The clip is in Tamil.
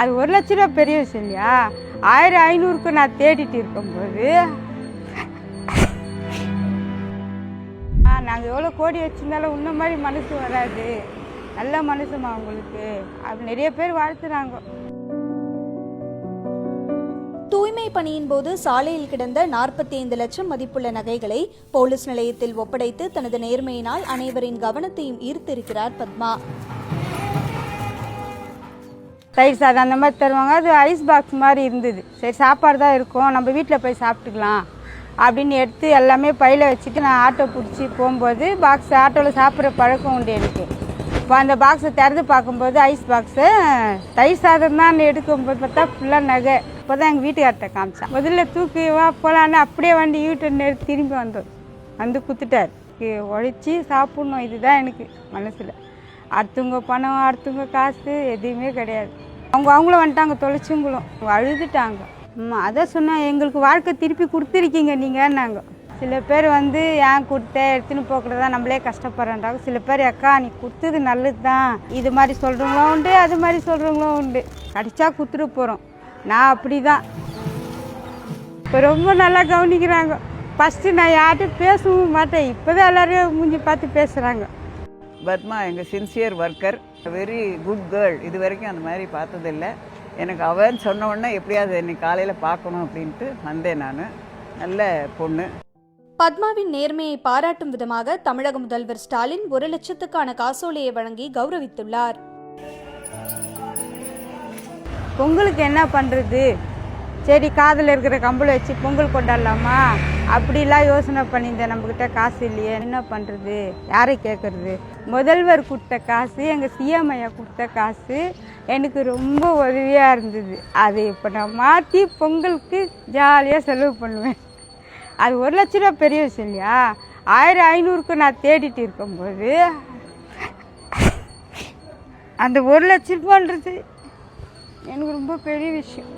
அது 1,00,000 ரூபா பெரிய விஷயம் இல்லையா? 1500க்கு நான் தேடிட்டு இருக்கும்போது நாங்கள் எவ்வளோ கோடி வச்சுருந்தாலும் உன்ன மாதிரி மனசு வராது, நல்ல மனசுமா அவங்களுக்கு அப்படி நிறைய பேர் வாழ்த்துறாங்க. தூய்மை பணியின் போது சாலையில் கிடந்த 45 லட்சம் மதிப்புள்ள நகைகளை போலீஸ் நிலையத்தில் ஒப்படைத்து தனது நேர்மையினால் அனைவரின் கவனத்தையும் ஈர்த்திருக்கிறார் பத்மா. தயிர் சாதம் அந்த மாதிரி தருவாங்க, அது ஐஸ் பாக்ஸ் மாதிரி இருந்தது. சரி சாப்பாடு தான் இருக்கும், நம்ம வீட்டில் போய் சாப்பிட்டுக்கலாம் அப்படின்னு எடுத்து எல்லாமே பையில் வச்சுட்டு நான் ஆட்டோ பிடிச்சி போகும்போது பாக்ஸ் ஆட்டோவில் சாப்பிட்ற பழக்கம் உண்டு எனக்கு. இப்போ அந்த பாக்ஸை திறந்து பார்க்கும்போது ஐஸ் பாக்ஸு தயிர் சாதம் தான் எடுக்கும்போது பார்த்தா ஃபுல்லாக நகை. இப்போ தான் எங்கள் வீட்டுக்கார்ட்ட காமிச்சேன். முதல்ல தூக்கி வா போகலான்னு அப்படியே வண்டி யூட்டன் எடுத்து திரும்பி வந்து குத்துட்டார். உழைச்சி சாப்பிட்ணும், இதுதான் எனக்கு மனசில். அடுத்தவங்க பணம் அடுத்தவங்க காசு எதுவுமே கிடையாது. அவங்களும் வந்துட்டாங்க, தொலைச்சவங்களும் அழுதுட்டாங்க. அதான் சொன்னால் எங்களுக்கு வாழ்க்கை திருப்பி கொடுத்துருக்கீங்க நீங்கன்னாங்க. சில பேர் ஏன் கொடுத்த எடுத்துன்னு போக்குறதா நம்மளே கஷ்டப்படுறாங்க. சில பேர் அக்கா நீ கொடுத்தது நல்லது தான், இது மாதிரி சொல்கிறவங்களும் உண்டு, அது மாதிரி சொல்கிறவங்களும் உண்டு. கடிச்சா கொடுத்துட்டு போகிறோம். நான் அப்படி தான். இப்போ ரொம்ப நல்லா கவனிக்கிறாங்க. ஃபஸ்ட்டு நான் யார்கிட்டும் பேசவும் மாட்டேன், இப்போ தான் எல்லோரும் மூஞ்சி பார்த்து பேசுகிறாங்க. பத்மா எங்கள் sincere worker, very good girl. இது வரைக்கும் அந்த மாதிரி பார்த்ததில்லை. எனக்கு அவன் சொன்ன உடனே எப்படியாவது இன்னைக்கு காலையில் பார்க்கணும் அப்படின்ட்டு வந்தேன். நான் நல்ல பொண்ணு. பத்மாவின் நேர்மையை பாராட்டும் விதமாக தமிழக முதல்வர் ஸ்டாலின் 1 லட்சத்துக்கான காசோலையை வழங்கி கௌரவித்துள்ளார். பொங்கலுக்கு என்ன பண்ணுறது, சரி காதில் இருக்கிற கம்பளை வச்சு பொங்கல் கொண்டாடலாமா அப்படிலாம் யோசனை பண்ணியிருந்தேன். நம்மக்கிட்ட காசு இல்லையே, என்ன பண்ணுறது, யாரை கேட்குறது. முதல்வர் கொடுத்த காசு, எங்கள் சிஎம் ஐயா கொடுத்த காசு எனக்கு ரொம்ப உதவியாக இருந்தது. அது இப்போ நான் மாற்றி பொங்கலுக்கு ஜாலியாக செலவு பண்ணுவேன். அது 1,00,000 ரூபா பெரிய விஷயம் இல்லையா? 1500க்கு நான் தேடிட்டு இருக்கும்போது அந்த 1,00,000 ரூபான்றது எனக்கு ரொம்ப பெரிய விஷயம்.